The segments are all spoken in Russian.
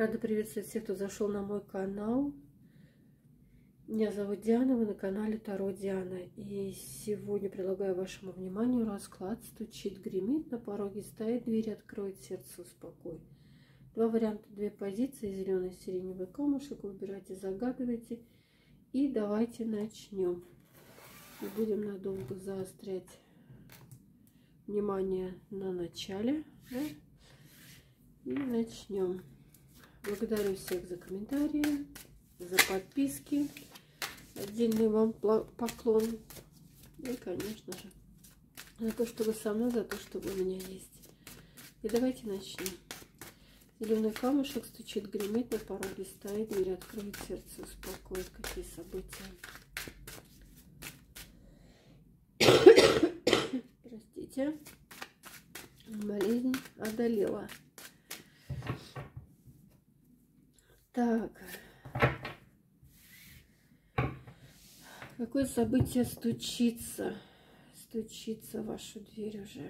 Рада приветствовать всех, кто зашел на мой канал. Меня зовут Диана, вы на канале Таро Диана. И сегодня предлагаю вашему вниманию расклад. Стучит, гремит, на пороге стоит, дверь откроет, сердце успокоит. Два варианта, две позиции, зеленый, сиреневый камушек. Выбирайте, загадывайте. И давайте начнем. Не будем надолго заострять внимание на начале. Да? И начнем. Благодарю всех за комментарии, за подписки. Отдельный вам поклон. И, конечно же, за то, что вы со мной, за то, что вы у меня есть. И давайте начнем. Зеленый камушек стучит, гремит, на пороге стоит, дверь откроет, сердце успокоит. Какие события? Простите. Болезнь одолела. Так. Какое событие стучится в вашу дверь уже?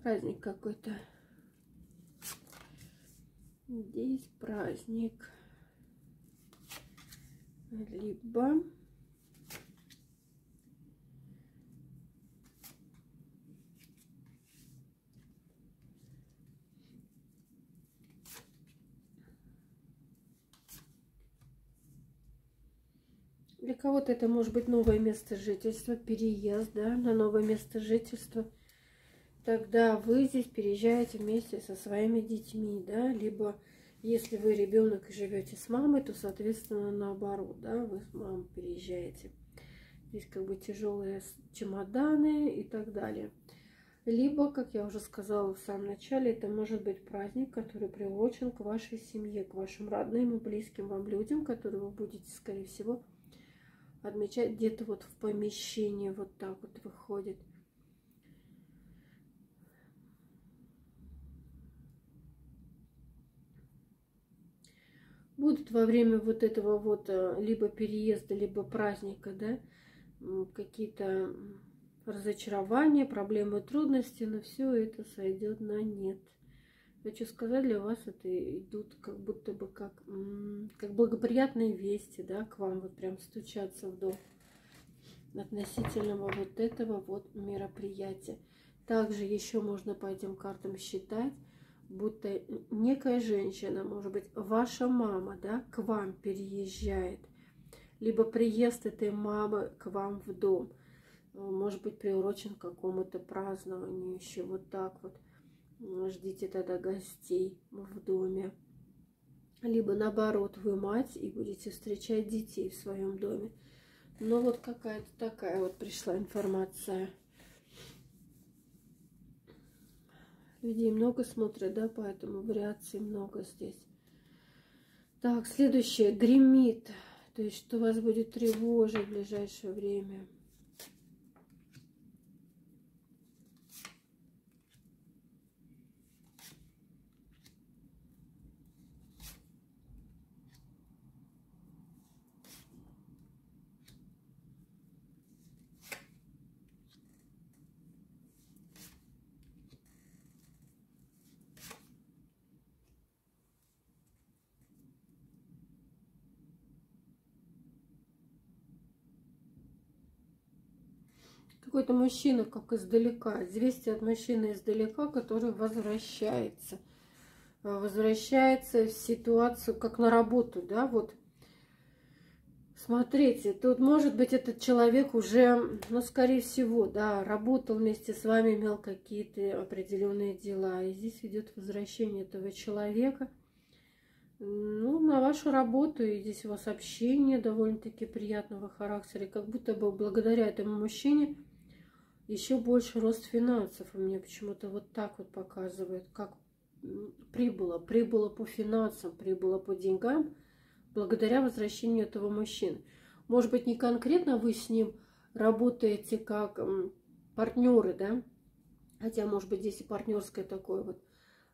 Праздник какой-то. Здесь праздник. Либо для кого-то это может быть новое место жительства, переезд, да, на новое место жительства. Тогда вы здесь переезжаете вместе со своими детьми, да, либо если вы ребенок и живете с мамой, то, соответственно, наоборот, да, вы с мамой переезжаете. Здесь как бы тяжелые чемоданы и так далее. Либо, как я уже сказала в самом начале, это может быть праздник, который приурочен к вашей семье, к вашим родным и близким вам людям, которые вы будете, скорее всего, отмечать где-то вот в помещении, вот так вот выходит. Будут во время вот этого вот либо переезда, либо праздника, да, какие-то разочарования, проблемы, трудности, но все это сойдет на нет. Хочу сказать, для вас это идут как будто бы как благоприятные вести, да, к вам вот прям стучатся в дом относительно вот этого вот мероприятия. Также еще можно по этим картам считать, будто некая женщина, может быть, ваша мама, да, к вам переезжает, либо приезд этой мамы к вам в дом, может быть, приурочен к какому-то празднованию, еще вот так вот. Ждите тогда гостей в доме. Либо наоборот, вы мать и будете встречать детей в своем доме. Но вот какая-то такая вот пришла информация. Людей много смотрят, да, поэтому вариаций много здесь. Так, следующее. Гремит. То есть, что вас будет тревожить в ближайшее время. Какой-то мужчина, как издалека. Известие от мужчины издалека, который возвращается. Возвращается в ситуацию, как на работу, да, вот. Смотрите, тут может быть этот человек уже, ну, скорее всего, да, работал вместе с вами, имел какие-то определенные дела. И здесь идет возвращение этого человека, ну, на вашу работу. И здесь у вас общение довольно-таки приятного характера. И как будто бы благодаря этому мужчине еще больше рост финансов. У меня почему-то вот так вот показывает, как прибыло по финансам, прибыло по деньгам, благодаря возвращению этого мужчины. Может быть, не конкретно вы с ним работаете как партнеры, да? Хотя, может быть, здесь и партнерское такое вот.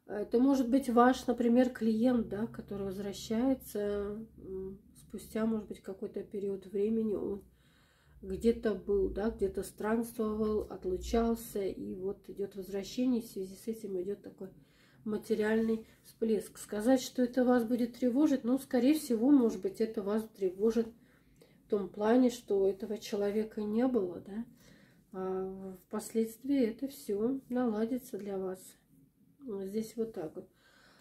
Это может быть ваш, например, клиент, да, который возвращается спустя, может быть, какой-то период времени. Он где-то был, да, где-то странствовал, отлучался, и вот идет возвращение, в связи с этим идет такой материальный всплеск. Сказать, что это вас будет тревожить, ну, скорее всего, может быть, это вас тревожит в том плане, что этого человека не было, да, а впоследствии это все наладится для вас. Здесь вот так вот.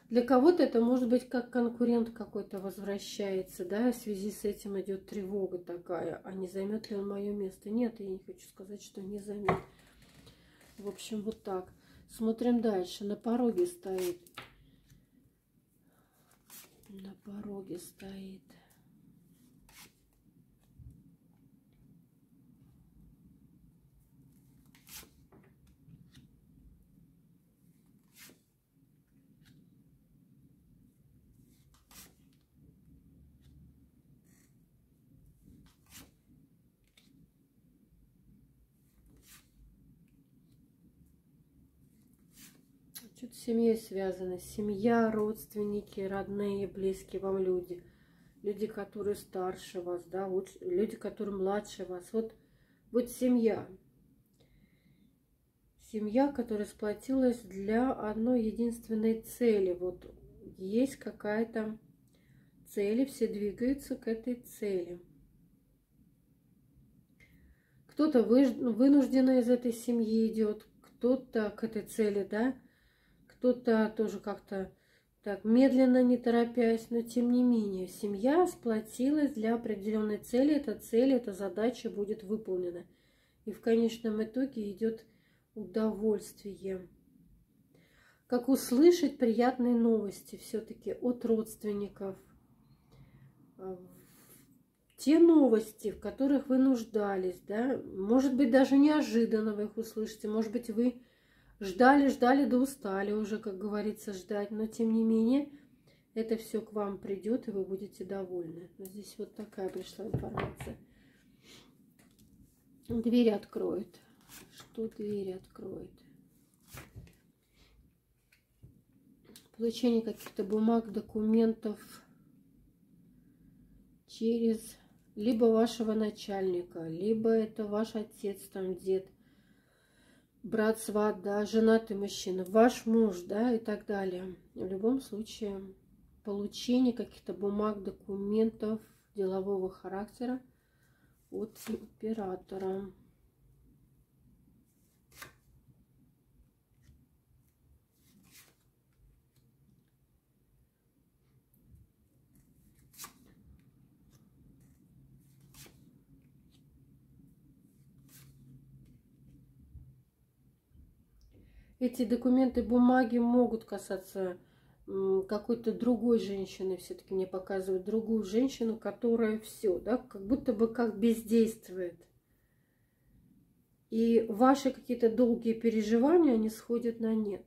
Для кого-то это может быть как конкурент какой-то возвращается, да, в связи с этим идет тревога такая, а не займет ли он мое место. Нет, я не хочу сказать, что не займет. В общем, вот так. Смотрим дальше. На пороге стоит. На пороге стоит. Что-то с семьей связано. Семья, родственники, родные, близкие вам люди. Люди, которые старше вас, да, люди, которые младше вас. Вот семья. Семья, которая сплотилась для одной единственной цели. Вот есть какая-то цель, и все двигаются к этой цели. Кто-то вынужденно из этой семьи идет, кто-то к этой цели, да, кто-то тоже как-то так медленно, не торопясь, но тем не менее семья сплотилась для определенной цели. Эта цель, эта задача будет выполнена. И в конечном итоге идет удовольствие. Как услышать приятные новости все-таки от родственников. Те новости, в которых вы нуждались, да, может быть, даже неожиданно вы их услышите, может быть, вы ждали, да устали уже, как говорится, ждать. Но, тем не менее, это все к вам придет, и вы будете довольны. Но здесь вот такая пришла информация. Дверь откроет. Что дверь откроет? Получение каких-то бумаг, документов через либо вашего начальника, либо это ваш отец, там, дед, брат, сват, да, женатый мужчина, ваш муж, да, и так далее. В любом случае, получение каких-то бумаг, документов делового характера от императора. Эти документы, бумаги могут касаться какой-то другой женщины. Все-таки мне показывают другую женщину, которая все, да, как будто бы как бездействует. И ваши какие-то долгие переживания, они сходят на нет,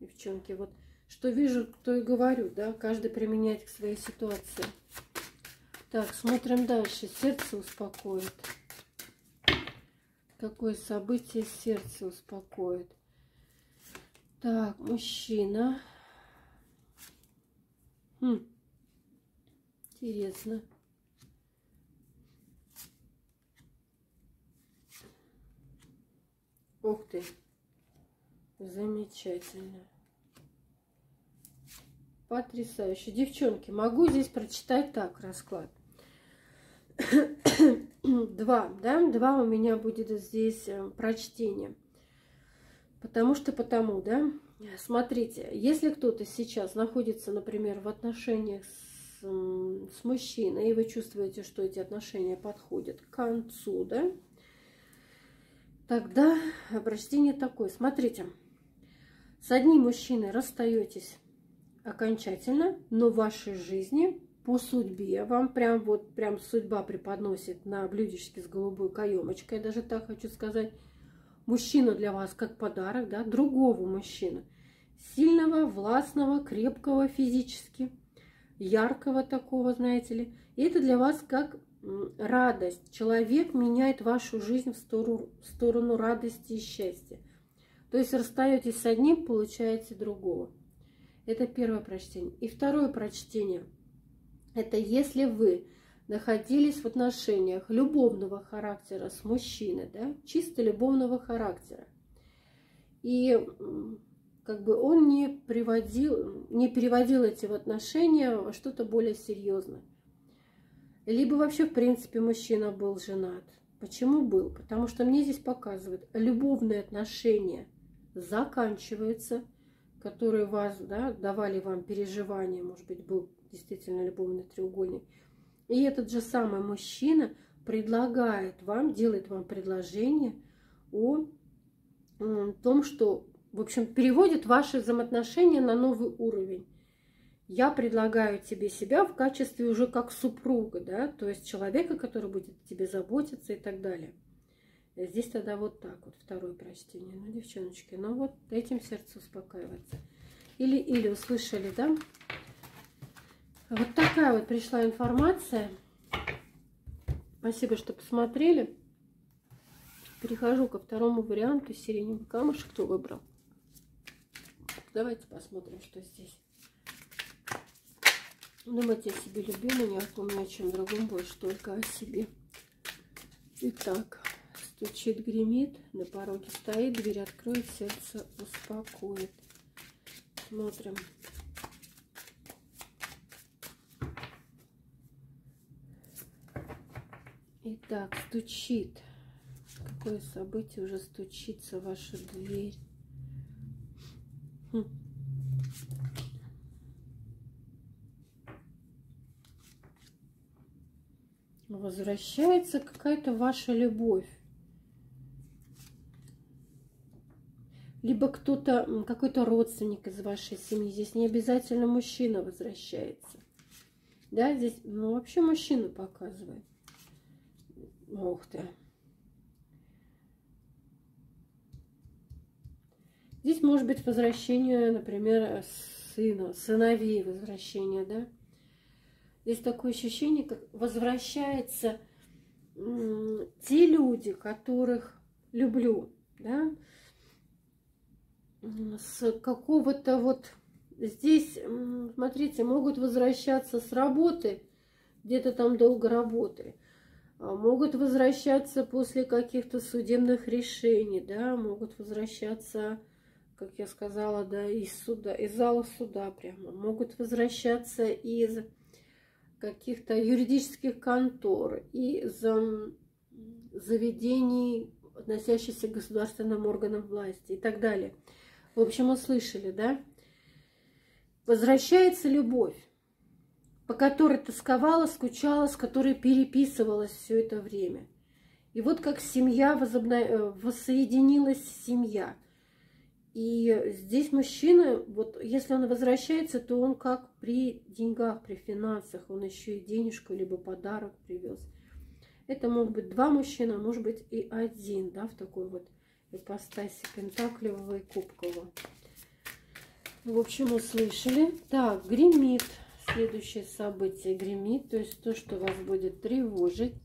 девчонки. Вот что вижу, то и говорю, да, каждый применяет к своей ситуации. Так, смотрим дальше. Сердце успокоит. Какое событие сердце успокоит? Так, мужчина. Интересно. Ух ты. Замечательно. Потрясающе. Девчонки, могу здесь прочитать так расклад. Два, да? Два у меня будет здесь прочтение. Потому, да? Смотрите, если кто-то сейчас находится, например, в отношениях с мужчиной, и вы чувствуете, что эти отношения подходят к концу, да? Тогда прочтение такое. Смотрите, с одним мужчиной расстаетесь окончательно, но в вашей жизни по судьбе вам прям судьба преподносит на блюдечке с голубой каемочкой, даже так хочу сказать. Мужчина для вас как подарок, да, другого мужчину. Сильного, властного, крепкого физически, яркого такого, знаете ли. И это для вас как радость. Человек меняет вашу жизнь в сторону радости и счастья. То есть расстаетесь с одним, получаете другого. Это первое прочтение. И второе прочтение. Это если вы находились в отношениях любовного характера с мужчиной, да, чисто любовного характера. И как бы он не переводил эти отношения во что-то более серьезное. Либо вообще, в принципе, мужчина был женат. Почему был? Потому что мне здесь показывают, любовные отношения заканчиваются, которые вас, да, давали вам переживания, может быть, был действительно любовный треугольник. И этот же самый мужчина предлагает вам, делает вам предложение о том, что, в общем, переводит ваши взаимоотношения на новый уровень. Я предлагаю тебе себя в качестве уже как супруга, да, то есть человека, который будет о тебе заботиться и так далее. Здесь тогда вот так вот, второе прочтение. Ну, девчоночки, ну вот этим сердце успокаивается. Или услышали, да? Вот такая вот пришла информация. Спасибо, что посмотрели. Перехожу ко второму варианту. Сиреневый камушек кто выбрал? Давайте посмотрим, что здесь. Думайте о себе любимой, не о чем другом, больше только о себе. Итак, стучит, гремит, на пороге стоит, дверь откроет, сердце успокоит. Смотрим. Итак, стучит. Какое событие уже стучится в вашу дверь? Возвращается какая-то ваша любовь. Либо кто-то, какой-то родственник из вашей семьи. Здесь не обязательно мужчина возвращается. Да, здесь, ну, вообще мужчину показывает. Ух ты. Здесь может быть возвращение, например, сына, сыновей возвращение, да. Здесь такое ощущение, как возвращаются те люди, которых люблю, да, с какого-то вот... Здесь, смотрите, могут возвращаться с работы, где-то там долго работали, могут возвращаться после каких-то судебных решений, да, могут возвращаться, как я сказала, да, из суда, из зала суда прямо, могут возвращаться из каких-то юридических контор, из заведений, относящихся к государственным органам власти и так далее. В общем, услышали, да? Возвращается любовь, по которой тосковала, скучала, с которой переписывалась все это время. И вот как семья воссоединилась семья. И здесь мужчина, вот если он возвращается, то он как при деньгах, при финансах, он еще и денежку либо подарок привез. Это могут быть два мужчины, а может быть и один, да, в такой вот ипостаси пентаклевого и кубкового. В общем, услышали. Так, гремит. Следующее событие гремит, то есть то, что вас будет тревожить.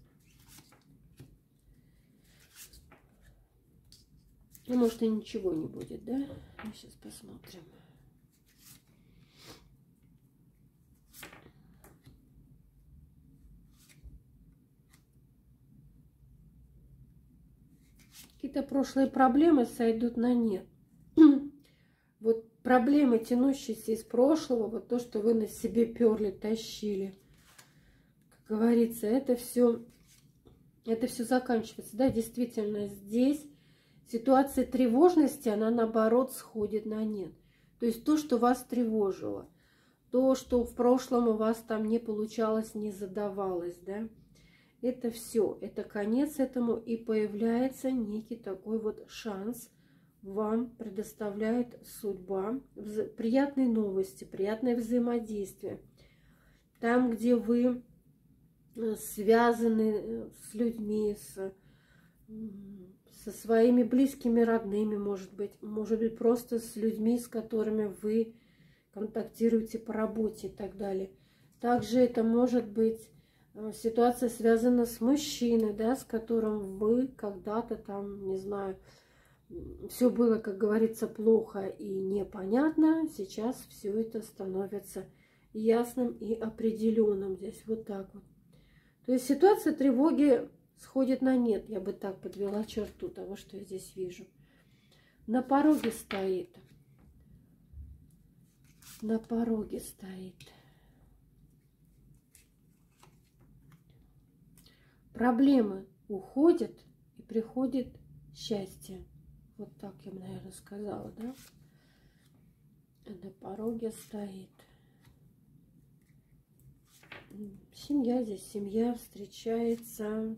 Ну, может, и ничего не будет, да? Сейчас посмотрим. Какие-то прошлые проблемы сойдут на нет. Вот проблемы, тянущиеся из прошлого, вот то, что вы на себе перли, тащили, как говорится, это все заканчивается. Да, действительно, здесь ситуация тревожности, она наоборот сходит на нет. То есть то, что вас тревожило, то, что в прошлом у вас там не получалось, не задавалось, да, это все, это конец этому, и появляется некий такой вот шанс, вам предоставляет судьба, приятные новости, приятное взаимодействие. Там, где вы связаны с людьми, со своими близкими, родными, может быть, просто с людьми, с которыми вы контактируете по работе и так далее. Также это может быть ситуация связана с мужчиной, да, с которым вы когда-то там, не знаю, все было, как говорится, плохо и непонятно. Сейчас все это становится ясным и определенным. Здесь вот так вот. То есть ситуация тревоги сходит на нет. Я бы так подвела черту того, что я здесь вижу. На пороге стоит. На пороге стоит. Проблемы уходят и приходит счастье. Вот так я бы, наверное, сказала, да? На пороге стоит. Семья здесь, семья встречается,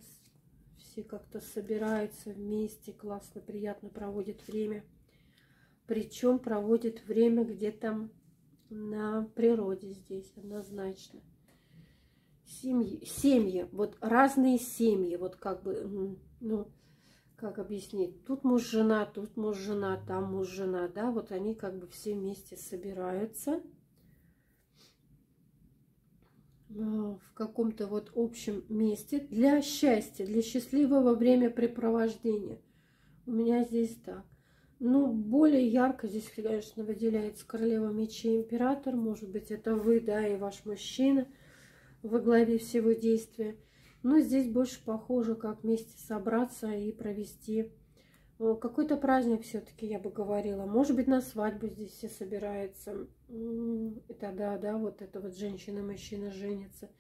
все как-то собираются вместе, классно, приятно проводят время. Причем проводят время где-то на природе здесь, однозначно. Семьи, вот разные семьи, вот как бы, ну, как объяснить, тут муж-жена, там муж-жена, да, вот они как бы все вместе собираются в каком-то вот общем месте для счастья, для счастливого времяпрепровождения. У меня здесь так. Ну, более ярко здесь, конечно, выделяется королева мечей, император. Может быть, это вы, да, и ваш мужчина во главе всего действия. Но здесь больше похоже, как вместе собраться и провести какой-то праздник все-таки, я бы говорила. Может быть, на свадьбу здесь все собираются. И тогда, да, вот это вот женщина, мужчина женятся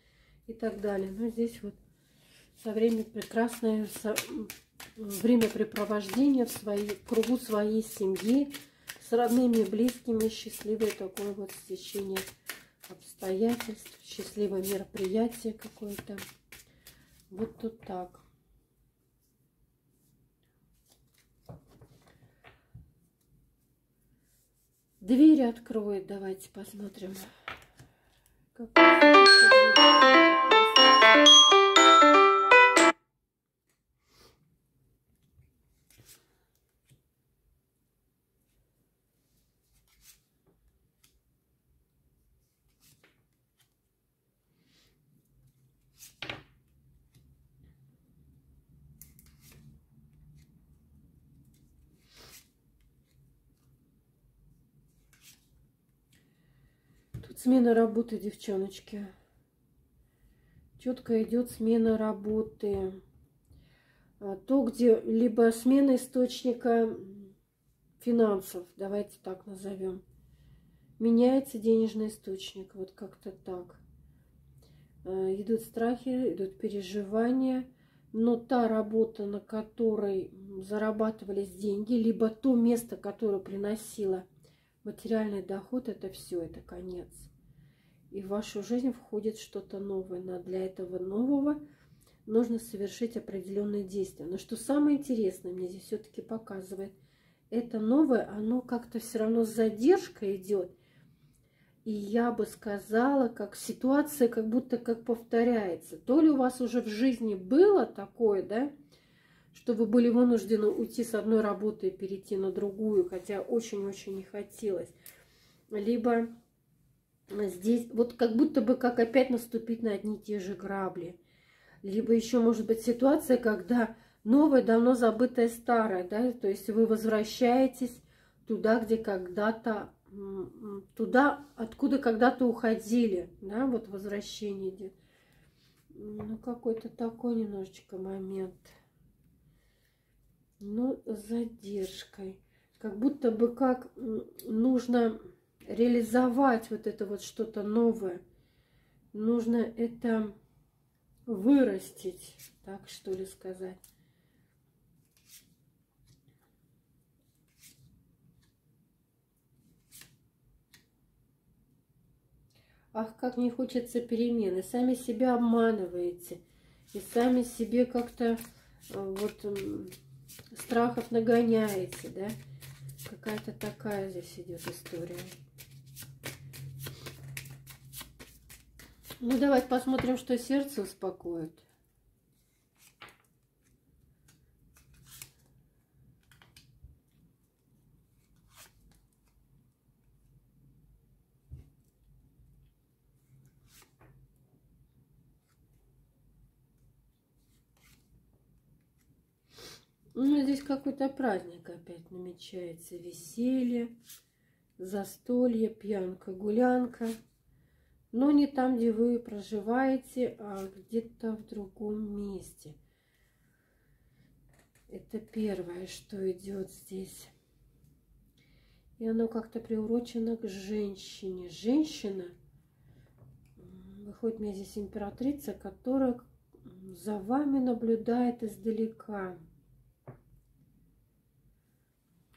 и так далее. Но здесь вот со временем прекрасное времяпрепровождение в кругу своей семьи, с родными и близкими, счастливое такое вот стечение обстоятельств, счастливое мероприятие какое-то. Вот тут так. Двери откроет, давайте посмотрим. Смена работы, девчоночки. Четко идет смена работы. То, где либо смена источника финансов, давайте так назовем. Меняется денежный источник, вот как-то так. Идут страхи, идут переживания. Но та работа, на которой зарабатывались деньги, либо то место, которое приносило материальный доход, это все, это конец. И в вашу жизнь входит что-то новое. Но для этого нового нужно совершить определенные действия. Но что самое интересное, мне здесь все-таки показывает, это новое, оно как-то все равно с задержкой идет. И я бы сказала, как ситуация как будто как повторяется. То ли у вас уже в жизни было такое, да, что вы были вынуждены уйти с одной работы и перейти на другую, хотя очень-очень не хотелось. Либо здесь вот как будто бы как опять наступить на одни и те же грабли. Либо еще может быть ситуация, когда новое, давно забытое старое, да, то есть вы возвращаетесь туда, где когда-то, туда, откуда когда-то уходили, да, вот возвращение идет. Ну, какой-то такой немножечко момент. Ну, с задержкой. Как будто бы как нужно реализовать вот это вот что-то новое. Нужно это вырастить, так что ли сказать. Ах, как не хочется перемены. Сами себя обманываете. И сами себе как-то вот страхов нагоняете, да? Какая-то такая здесь идет история. Ну, давайте посмотрим, что сердце успокоит. Ну, здесь какой-то праздник опять намечается. Веселье, застолье, пьянка, гулянка. но не там, где вы проживаете, а где-то в другом месте. Это первое, что идет здесь. И оно как-то приурочено к женщине. Женщина, выходит мне здесь императрица, которая за вами наблюдает издалека.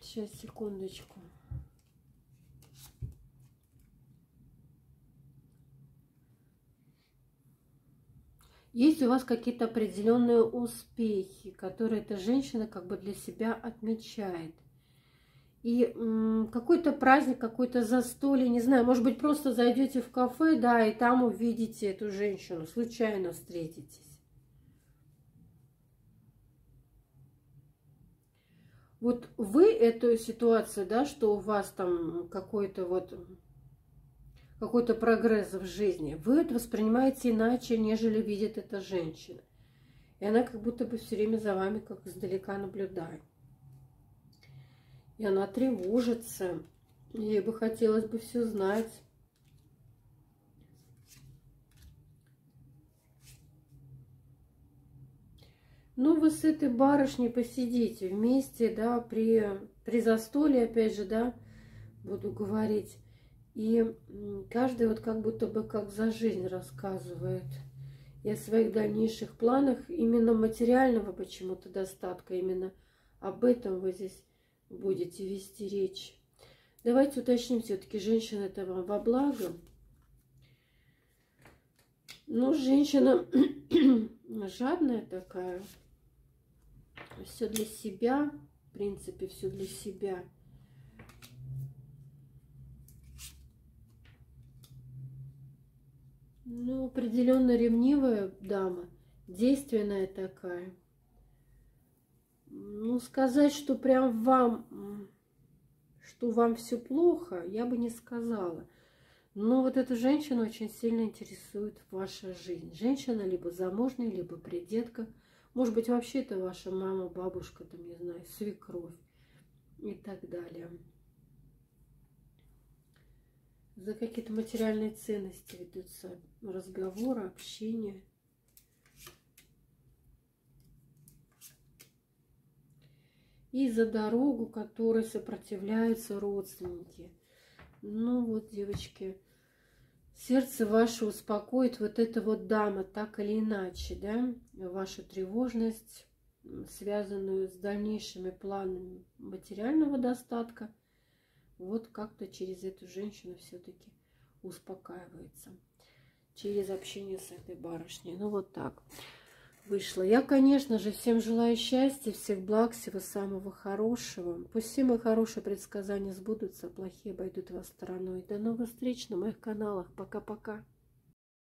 Сейчас, секундочку. Есть у вас какие-то определенные успехи, которые эта женщина как бы для себя отмечает. И какой-то праздник, какой-то застолье, не знаю, может быть, просто зайдете в кафе, да, и там увидите эту женщину, случайно встретитесь. Вот вы эту ситуацию, да, что у вас там какой-то прогресс в жизни, вы это воспринимаете иначе, нежели видит эта женщина. И она как будто бы все время за вами как издалека наблюдает. И она тревожится. Ей бы хотелось бы все знать. Ну, вы с этой барышней посидите вместе, да, при застолье, опять же, да, буду говорить. И каждый вот как будто бы как за жизнь рассказывает. И о своих дальнейших планах именно материального почему-то достатка. Именно об этом вы здесь будете вести речь. Давайте уточним, все-таки женщина это вам во благо. Ну, женщина жадная такая. Все для себя. В принципе, все для себя. Ну, определенно ревнивая дама. Действенная такая. Ну, сказать, что прям вам все плохо, я бы не сказала. Но вот эту женщину очень сильно интересует ваша жизнь. Женщина либо замужняя, либо предетка. Может быть, вообще это ваша мама, бабушка, там, не знаю, свекровь и так далее. За какие-то материальные ценности ведутся разговоры, общение. И за дорогу, которой сопротивляются родственники. Ну вот, девочки, сердце ваше успокоит вот эта вот дама, так или иначе, да, вашу тревожность, связанную с дальнейшими планами материального достатка, вот как-то через эту женщину все-таки успокаивается. Через общение с этой барышней. Ну вот так вышло. Я, конечно же, всем желаю счастья, всех благ, всего самого хорошего. Пусть все мои хорошие предсказания сбудутся, а плохие обойдут вас стороной. До новых встреч на моих каналах. Пока-пока.